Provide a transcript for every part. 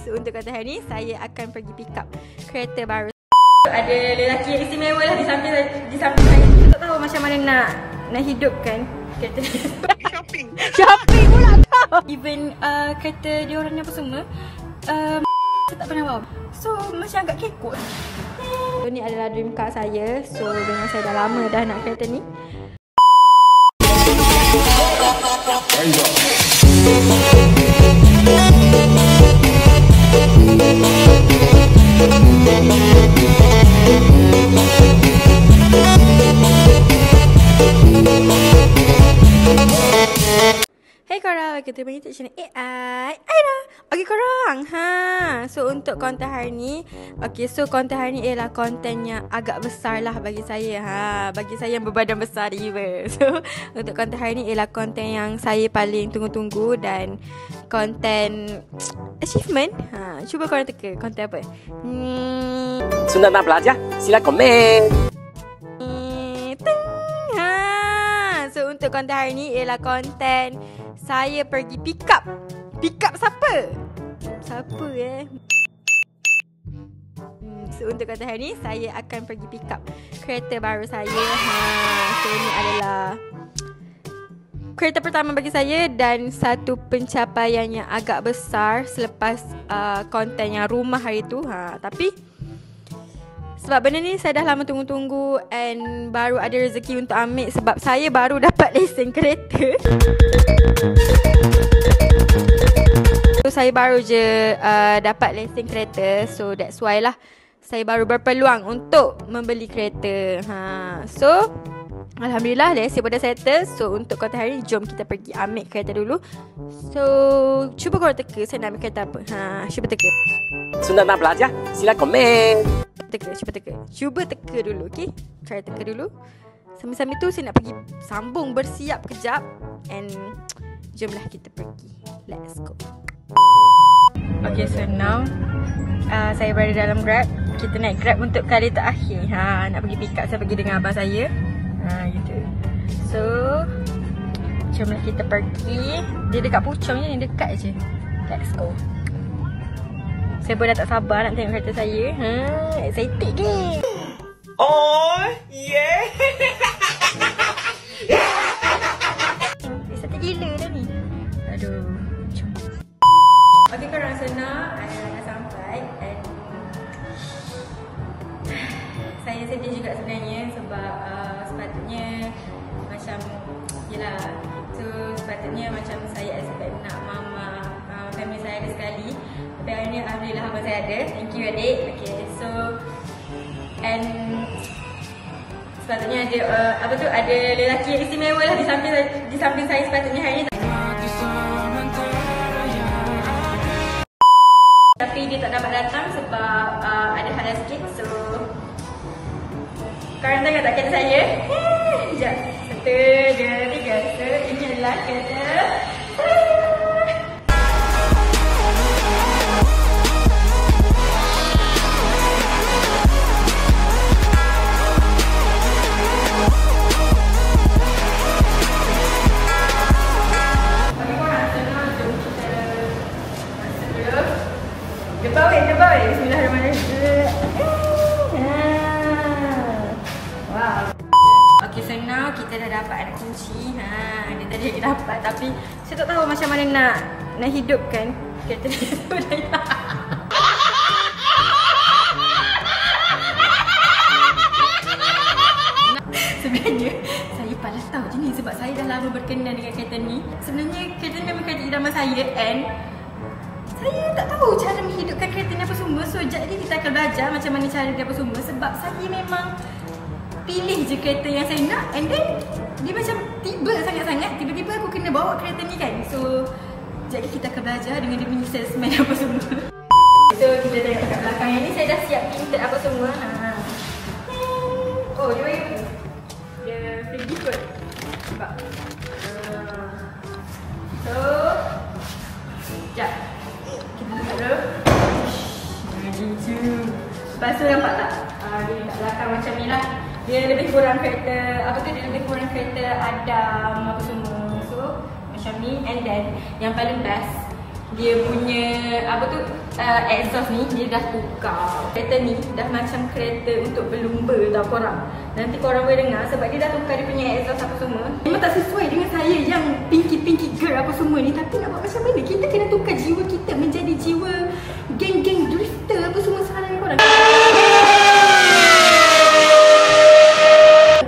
So untuk konten hari ni saya akan pergi pick up kereta baru. Ada lelaki yang istimewa lah di samping saya. Saya tak tahu macam mana nak hidupkan kereta ni. Shopping pula tau. Even kereta diorang apa semua saya tak pernah bawa. So macam agak kekot. So ni adalah dream car saya. So dengan saya dah lama dah nak kereta ni. Hey korang, kita bagi YouTube channel AI Aina. Okay korang, so untuk konten hari ni, so konten hari ni ialah konten yang agak besar lah bagi saya. Bagi saya yang berbadan besar even. So untuk konten hari ni ialah konten yang saya paling tunggu-tunggu dan konten achievement. Cuba korang teka konten apa? Sudah nak belajar? Sila komen. So untuk konten hari ni ialah konten saya pergi pick up. Pick up siapa? Siapa So untuk konten hari ni saya akan pergi pick up kereta baru saya. So ini adalah kereta pertama bagi saya dan satu pencapaian yang agak besar selepas konten yang rumah hari tu. Tapi sebab benda ni saya dah lama tunggu-tunggu and baru ada rezeki untuk ambil sebab saya baru dapat lesen kereta. So saya baru je dapat lesen kereta. So that's why lah saya baru berpeluang untuk membeli kereta. So alhamdulillah lesen pada settle. So untuk konten hari ni jom kita pergi ambil kereta dulu. So cuba korang teka saya nak ambil kereta apa. Cuba teka. Sudah nak belajar? Sila komen. Cuba teka dulu, okay? Try teka dulu. Sambil-sambil tu saya nak pergi sambung bersiap kejap. And jomlah kita pergi. Let's go. Okay, so now saya berada dalam Grab. Kita naik Grab untuk kali terakhir. Nak pergi pick up, saya pergi dengan abang saya. Gitu. So jomlah kita pergi. Dia dekat Puchong je, dekat je. Let's go. Saya pun dah tak sabar nak tengok kereta saya. Excited ke? Oh, yeah. Excited gila dah ni. Aduh. Jom. Okay korang, senang. Saya dah sampai. And saya sedih juga sebenarnya sebab sepatutnya macam yelah. So sepatutnya macam saya expect nak mama family saya ada sekali. Tapi hari ni alhamdulillah abang saya ada. Thank you adik. Okay, so and sepatutnya ada ada lelaki yang istimewa lah di samping saya sepatutnya hari ni. Tapi dia tak dapat datang sebab ada halang sikit. So korang tengok tak kereta saya? Sekejap. 1, 2, 3. So ini adalah kereta Debai. Bismillahirrahmanirrahim. Wow. Okay, so now kita dah dapat anak kunci. Dia tadi kita dapat tapi saya tak tahu macam mana nak hidupkan kereta ni. Sebenarnya saya palas tahu je ni sebab saya dah lama berkenan dengan kereta ni. Sebenarnya kereta ni memang kereta idaman saya and saya tak tahu cara menghidupkan kereta ni apa semua. So jadi kita akan belajar macam mana cara dia apa semua. Sebab saya memang pilih je kereta yang saya nak. And then dia macam tiba sangat-sangat. Tiba-tiba aku kena bawa kereta ni kan. So jadi kita akan belajar dengan dia punya salesman apa semua. So kita tengok kat belakang yang ni saya dah siap tinted apa semua. Oh dia bagi apa? Dia free gift kot. Sebab so sekejap. Kita buka dulu. Lepas tu nampak tak? Dia kat belakang macam ni lah. Dia lebih kurang kereta, dia lebih kurang kereta Adam apa semua. So macam ni. And then yang paling best, dia punya exhaust ni dia dah tukar. Kereta ni dah macam kereta untuk berlumba tau korang. Nanti korang boleh dengar sebab dia dah tukar dia punya exhaust apa semua. Memang tak sesuai dengan saya yang pinky girl apa semua ni. Tapi nak buat macam mana? Kita kena tukar jiwa kita menjadi jiwa geng-geng drifter apa semua salah korang.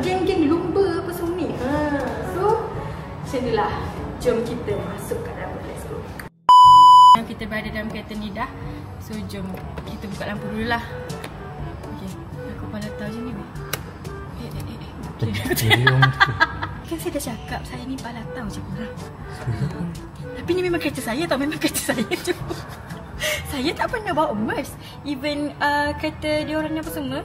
Geng-geng lumba apa semua ni. So macam inilah. Jom kita masuk ke dalam. Let's go. Kita berada dalam kereta ni dah. So jom kita buka lampu dulu lah. Okay, aku pandai tahu je ni. Kan saya dah cakap saya ni pandai tahu je korang. Tapi ni memang kereta saya tau. Memang kereta saya je. Saya tak pernah bawa MERS. Even kereta diorang ni apa semua,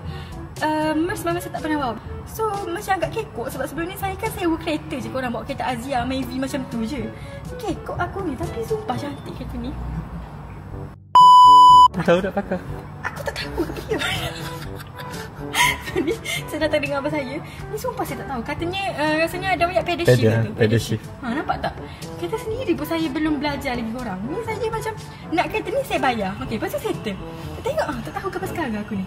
MERS memang saya tak pernah bawa. So macam agak kekok sebab sebelum ni saya kan sewa kereta je. Korang bawa kereta Azia, Maybe macam tu je. Kekok aku ni. Tapi sumpah cantik kereta ni. Tahu tak pakai? Aku tak tahu ke pergi mana. Ni saya datang dengan abang saya. Ni sumpah saya tak tahu. Katanya rasanya ada banyak pedal shift tu. Pedal shift. Nampak tak? Kereta sendiri pun saya belum belajar lagi korang. Ni saya macam nak kereta ni saya bayar. Okey, lepas tu settle. Tengok tak tahu ke sekarang aku ni.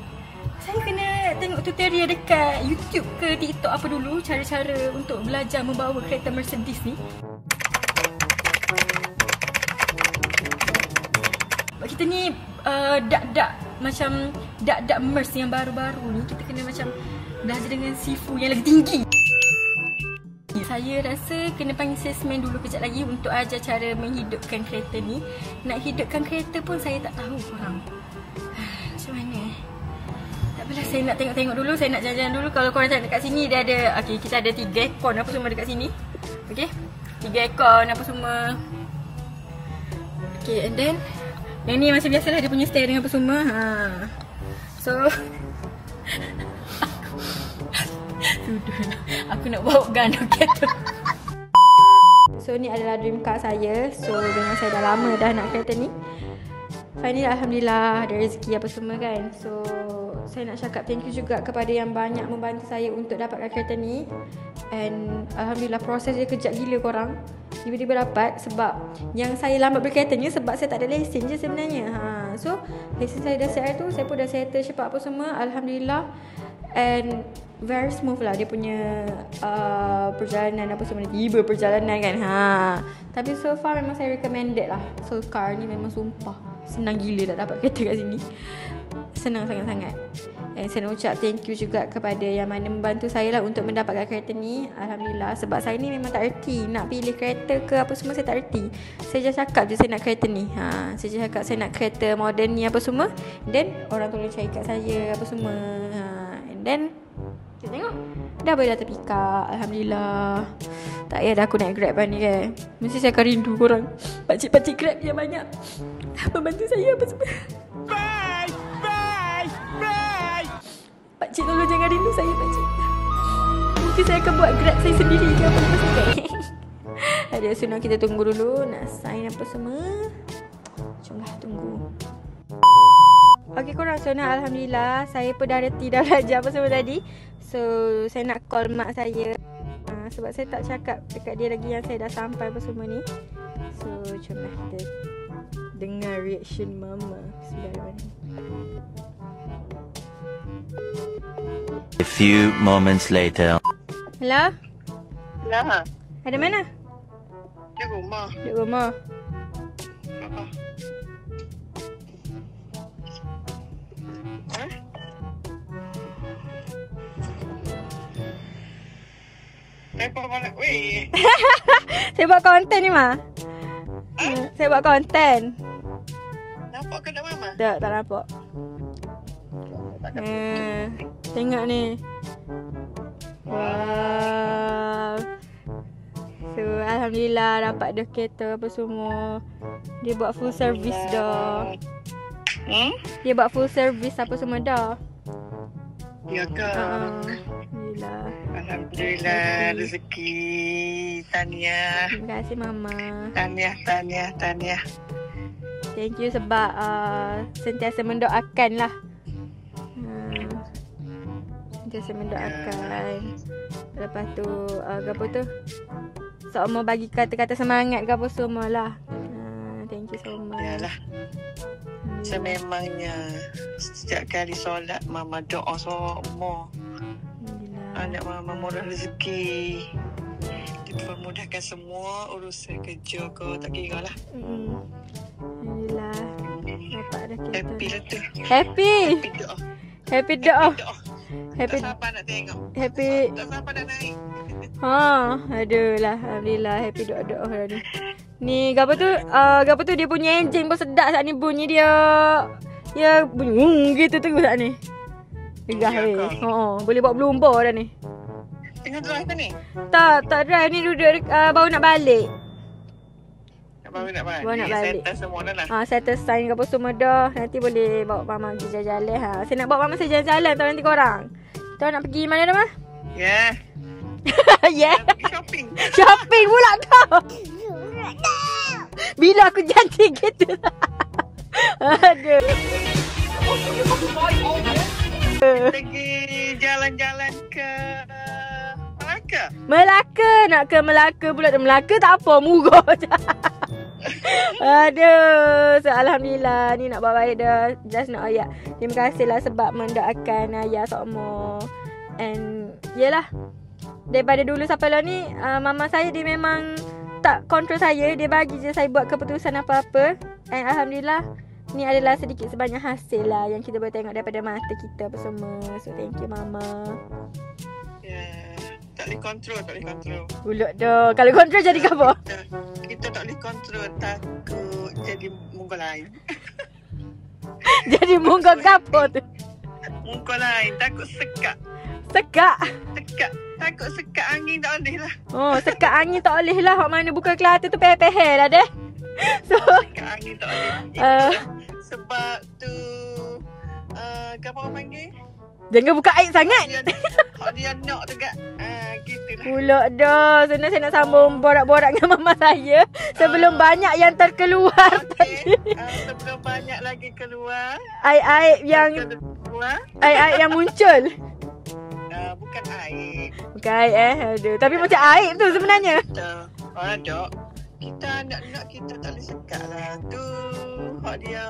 Saya kena tengok tutorial dekat YouTube ke TikTok apa dulu cara-cara untuk belajar membawa kereta Mercedes ni. Kita ni dak MERS yang baru-baru ni kita kena macam belajar dengan sifu yang lagi tinggi. Saya rasa kena panggil salesman dulu kejap lagi untuk ajar cara menghidupkan kereta ni. Nak hidupkan kereta pun saya tak tahu korang. Macam mana? Tak apalah, saya nak tengok-tengok dulu, saya nak jalan-jalan dulu. Kalau korang tengok dekat sini dia ada, okey, kita ada 3 aircon apa semua dekat sini. Okey, 3 aircon apa semua. Okey, and then yang ni macam biasalah dia punya steering apa semua. So aku nak bawa gun kereta. So ni adalah dream car saya. So dengan saya dah lama dah nak kereta ni. Finally alhamdulillah ada rezeki apa semua kan. So saya nak cakap thank you juga kepada yang banyak membantu saya untuk dapatkan kereta ni. And alhamdulillah proses dia kejap gila korang. Tiba-tiba dapat sebab yang saya lambat beli kereta ni sebab saya tak ada lesen je sebenarnya. So lesen saya dah set tu, saya pun dah settle cepat apa semua. Alhamdulillah. And very smooth lah dia punya perjalanan apa semua. Tiba perjalanan kan. Tapi so far memang saya recommended lah. So car ni memang sumpah senang gila dah dapat kereta kat sini. Senang sangat-sangat. And saya nak ucap thank you juga kepada yang mana membantu saya lah untuk mendapatkan kereta ni. Alhamdulillah. Sebab saya ni memang tak erti nak pilih kereta ke apa semua, saya tak erti. Saya just cakap je saya nak kereta ni. Saya just cakap saya nak kereta moden ni apa semua. Then orang tolong cari kat saya apa semua. And then kita tengok dah boleh dah terpikat. Alhamdulillah. Tak payah dah aku naik Grab ni kan. Mesti saya akan rindu korang. Pakcik-pakcik Grab yang banyak membantu saya apa semua. Pakcik tolong jangan rindu saya pakcik. Mungkin saya akan buat Grab saya sendiri ke apa semua. Ada sunat kita tunggu dulu nak sign apa semua. Jomlah tunggu. Okay korang, so nah, alhamdulillah saya pun dah reti dah belajar apa semua tadi. So saya nak call mak saya. Sebab saya tak cakap dekat dia lagi yang saya dah sampai apa semua ni. So jomlah kita dengar reaction mama. Bismillahirrahmanirrahim. A few moments later. Hello? Lah, Ada mana? di rumah. Di rumah. Apa mana? Weh. Saya buat konten ni mah. Saya buat konten. Nampak ke dah mama? Tak nampak. Tengok ni. Wow. So alhamdulillah dapat dah kereta apa semua. Dia buat full service dah. Dia buat full service apa semua dah. Ya ke? Alhamdulillah. Alhamdulillah rezeki. Tahniah. Terima kasih mama. Tahniah. Thank you sebab sentiasa mendoakan lah. Sentiasa mendoakan. Lepas tu apa tu? So mau bagi kata-kata semangat ke apa semua lah. Thank you so much. Yalah. Sememangnya setiap kali solat Mama doa semua. Anak Mama murah rezeki. Dipermudahkan semua urusan kerja kau, tak kira lah. Alhamdulillah. Dapat dah kereta. Happy lah tu. Happy. Happy doa. Happy doa. Happy. Happy. Tak siapa nak tengok. Happy. Tak siapa nak naik. Aduh lah. Alhamdulillah. Happy doa-doa dah ni. Ni, apa tu dia punya enjin pun sedap saat ni bunyi dia. Ya, bunyi gitu terus saat ni. Gegah boleh bawa berlumba dah ni. Tengah drive kan ni? Tak drive ni duduk baru nak balik. Baru nak balik. Baru nak balik. Settle semua dah lah. Settle sign apa semua dah. Nanti boleh bawa Mama pergi jalan-jalan. Saya nak bawa Mama saya jalan-jalan tau nanti korang. Kita nak pergi mana dah, Ma? Ya. Yeah. Nak pergi shopping. Shopping pula kau. Bila aku janji gitu. Aduh. Pergi jalan-jalan ke Melaka. Melaka. Nak ke Melaka pula. Melaka tak apa. Murah je. Aduh. So Alhamdulillah. Ni nak bawa ayah dah. Just nak ayah. Terima kasih lah sebab mendoakan ayah semua. And yelah. Daripada dulu sampai lah ni Mama saya dia memang tak kontrol saya. Dia bagi je saya buat keputusan apa-apa. And Alhamdulillah ni adalah sedikit sebanyak hasil lah yang kita boleh tengok daripada mata kita apa semua. So thank you Mama. Ya. Tak boleh kontrol. Ulut dah. Kalau kontrol jadi apa? Kita tak boleh kontrol. Takut jadi muka lain. Jadi muka gapo tu? Muka lain. Takut sekak. Sekak. Takut sekat angin tak boleh lah. Sekat angin tak boleh lah. Hak mana bukan Kelantan tu peh-peh lah deh. So Sekat angin tak boleh. Sebab tu apa orang panggil? jangan buka aib sangat. Dia nak juga. Gitu lah. Pulak dah. Sebenarnya saya nak sambung borak-borak dengan Mama saya. Sebelum banyak yang terkeluar tadi. Sebelum banyak lagi keluar. Aib-aib yang muncul. Bukan aib. Bukan aib Aduh. Tapi macam aib tu sebenarnya. Ada. Kita anak-anak kita tak boleh sekat lah. Tu hak dia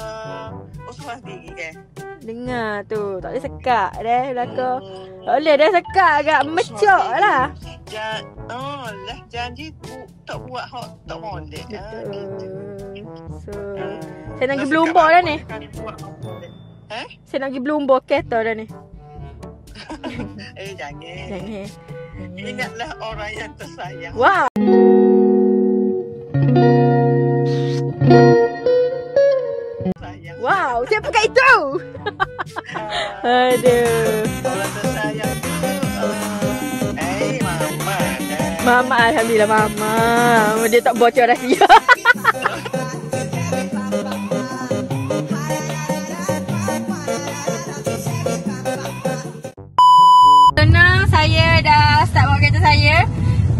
usaha sendiri kan. Dengar tu. Tak boleh sekat deh belakang. Tak boleh dah sekat agak mecok lah. Lah janji tak buat hak tak molek. Gitu. So saya nak pergi Bloomberg dah ni. Saya nak pergi Bloomberg kereta dah ni. Jangan. Ingatlah orang yang tersayang. Wow. Wow, siapa kat itu? Aduh. Orang tersayang tu Mama, Alhamdulillah Mama. Dia tak bocor rahsia. Saya dah start bawa kereta saya.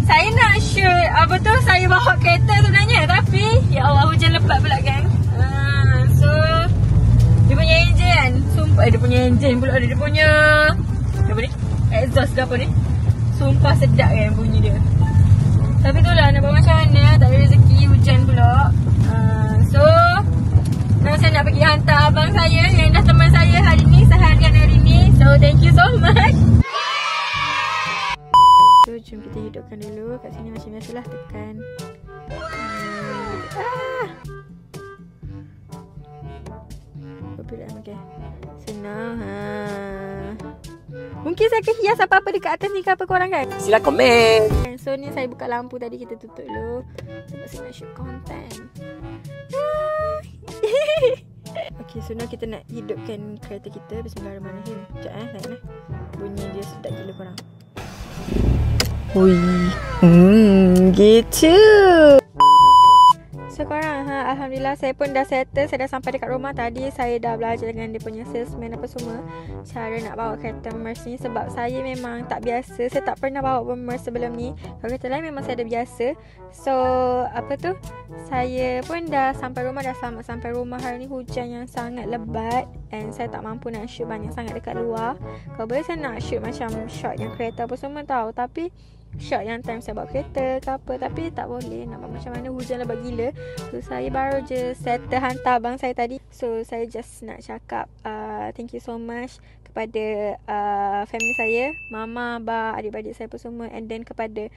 Saya nak shoot saya bawa kereta sebenarnya. Tapi ya Allah hujan lebat pula kan. So dia punya enjin kan. Sumpah dia punya enjin pula. Dia punya apa ni? Exhaust ke apa ni? Sumpah sedap kan bunyi dia. Tapi tu lah nak buat macam mana. Tak ada rezeki hujan pula. So saya nak pergi hantar abang saya yang dah teman saya hari ni, seharian hari ni. So thank you so much. So jom kita hidupkan dulu. Kat sini macam biasalah tekan. Okay. Senang. Mungkin saya akan hias apa-apa dekat atas ni ke apa korang kan? Sila komen. So ni saya buka lampu tadi, kita tutup dulu sebab saya nak shoot content. Okay, so now kita nak hidupkan kereta kita. Bismillahirrahmanirrahim. Sekejap tengok bunyi dia sedap gila korang. Ui. Gitu. So korang, Alhamdulillah saya pun dah settle. Saya dah sampai dekat rumah tadi. Saya dah belajar dengan dia punya salesman apa semua, cara nak bawa kereta Merc ni. Sebab saya memang tak biasa. Saya tak pernah bawa Merc sebelum ni. Kalau kereta lain memang saya dah biasa. So saya pun dah sampai rumah. Dah selamat sampai rumah. Hari ni hujan yang sangat lebat. And saya tak mampu nak shoot banyak sangat dekat luar. Kalau boleh saya nak shoot macam shot yang kereta apa semua tahu. Tapi short yang time saya bawa kereta ke apa. Tapi tak boleh, nak buat macam mana, hujan lebat gila. So saya baru je settle hantar abang saya tadi. So saya just nak cakap thank you so much kepada family saya, mama, abah, adik-adik saya apa semua. And then kepada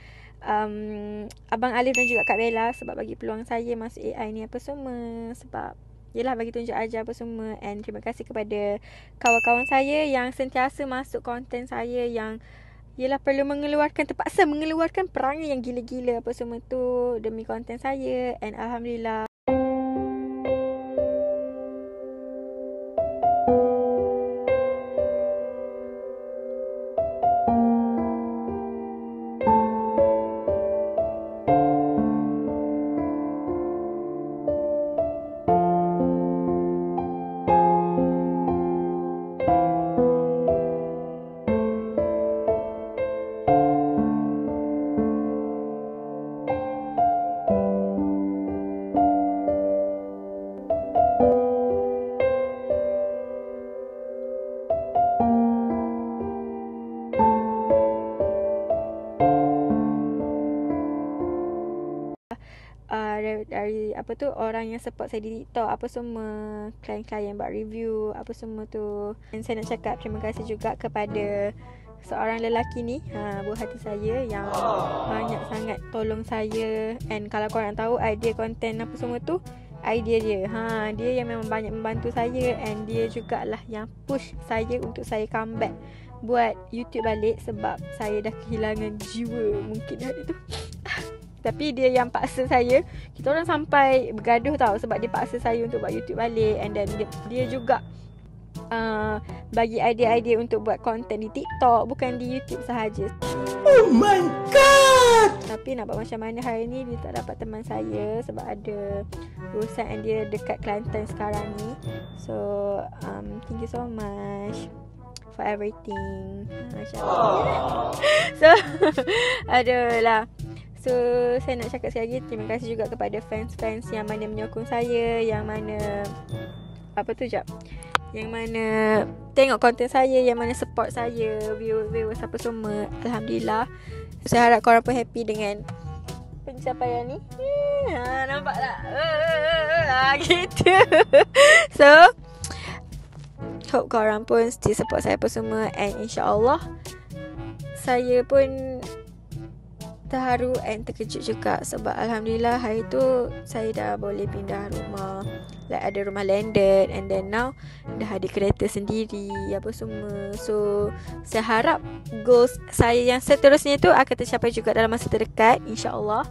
Abang Alif dan juga Kak Bella sebab bagi peluang saya masuk AI ni apa semua. Sebab yelah bagi tunjuk ajar apa semua. And terima kasih kepada kawan-kawan saya yang sentiasa masuk konten saya, yang yelah perlu terpaksa mengeluarkan perangai yang gila-gila apa semua tu demi konten saya. And Alhamdulillah. Dari apa tu, orang yang support saya di TikTok apa semua, klien-klien buat review apa semua tu. Dan saya nak cakap terima kasih juga kepada seorang lelaki ni, buah hati saya, yang banyak sangat tolong saya. And kalau korang tahu idea konten apa semua tu, idea dia, dia yang memang banyak membantu saya. And dia jugalah yang push saya untuk saya comeback buat YouTube balik, sebab saya dah kehilangan jiwa mungkin hari tu. Tapi dia yang paksa saya. Kita orang sampai bergaduh tau, sebab dia paksa saya untuk buat YouTube balik. And then dia juga bagi idea-idea untuk buat konten di TikTok, bukan di YouTube sahaja. Oh my god. Tapi nak buat macam mana, hari ni dia tak dapat teman saya sebab ada urusan, and dia dekat Kelantan sekarang ni. So thank you so much for everything. So adalah. So saya nak cakap sekali lagi terima kasih juga kepada fans-fans yang mana menyokong saya, yang mana yang mana tengok konten saya, yang mana support saya, viewers apa semua. Alhamdulillah. Saya harap korang pun happy dengan pencapaian ni. Nampak tak? Gitu. So hope korang pun still support saya apa semua. And insyaAllah saya pun terharu and terkejut juga, sebab Alhamdulillah hari tu saya dah boleh pindah rumah, like ada rumah landed, and then now dah ada kereta sendiri apa semua. So saya harap goals saya yang seterusnya tu akan tercapai juga dalam masa terdekat, insyaAllah.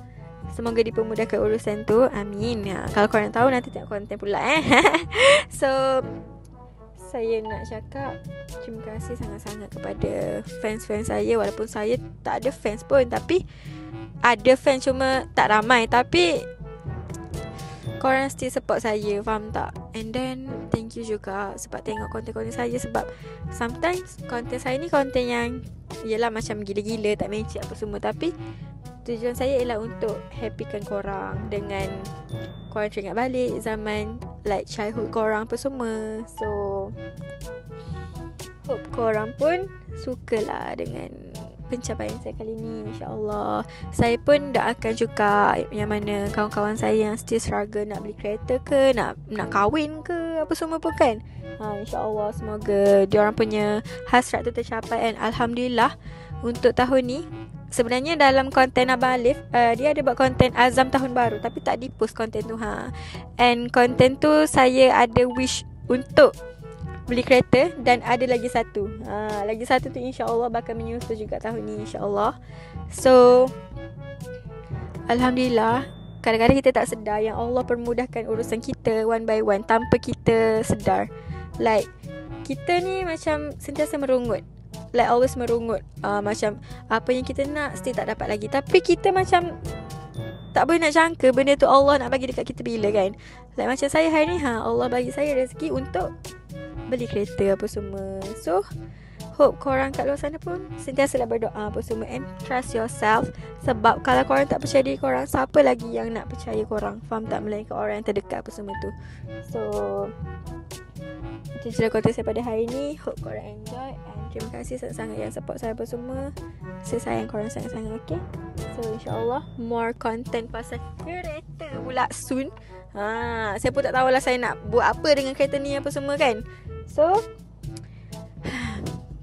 Semoga dipermudahkan urusan tu, amin. Kalau korang tahu nanti tengok konten pula So saya nak cakap terima kasih sangat-sangat kepada fans-fans saya. Walaupun saya tak ada fans pun, tapi ada fans, cuma tak ramai. Tapi korang still support saya, faham tak? And then thank you juga sebab tengok konten-konten saya. Sebab sometimes konten saya ni konten yang yelah macam gila-gila, tak match apa semua. Tapi tujuan saya ialah untuk happykan korang, dengan korang teringat balik zaman like childhood korang apa semua. So hope korang pun sukalah dengan pencapaian saya kali ni, insyaAllah. Saya pun doakan juga yang mana kawan-kawan saya yang still struggle nak beli kereta ke, nak kahwin ke apa semua pun kan. InsyaAllah semoga diorang punya hasrat tu tercapai. And Alhamdulillah untuk tahun ni, sebenarnya dalam konten Abang Alif, dia ada buat konten Azam tahun baru, tapi tak di post konten tu. And konten tu saya ada wish untuk beli kereta, dan ada lagi satu. Lagi satu tu insyaAllah bakal menyusul juga tahun ni, insyaAllah. So Alhamdulillah, kadang-kadang kita tak sedar yang Allah permudahkan urusan kita one by one tanpa kita sedar. Like kita ni macam sentiasa merungut, like always merungut, macam apa yang kita nak still tak dapat lagi. Tapi kita macam tak boleh nak jangka benda tu Allah nak bagi dekat kita bila kan. Like macam saya hari ni, Allah bagi saya rezeki untuk beli kereta apa semua. So hope korang kat luar sana pun sentiasalah berdoa apa semua, and trust yourself. Sebab kalau korang tak percaya diri korang, siapa lagi yang nak percaya korang, faham tak? Melainkan orang yang terdekat apa semua tu. So Itu je lah konten saya pada hari ni. Hope korang enjoy. And terima kasih sangat-sangat yang support saya apa semua. Saya sayang korang sangat-sangat, okay? So insyaAllah more content pasal kereta pula soon. Saya pun tak tahulah saya nak buat apa dengan kereta ni apa semua kan. So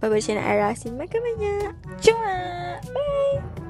Bye-bye channel Ara. Makan banyak. Cuma. Bye.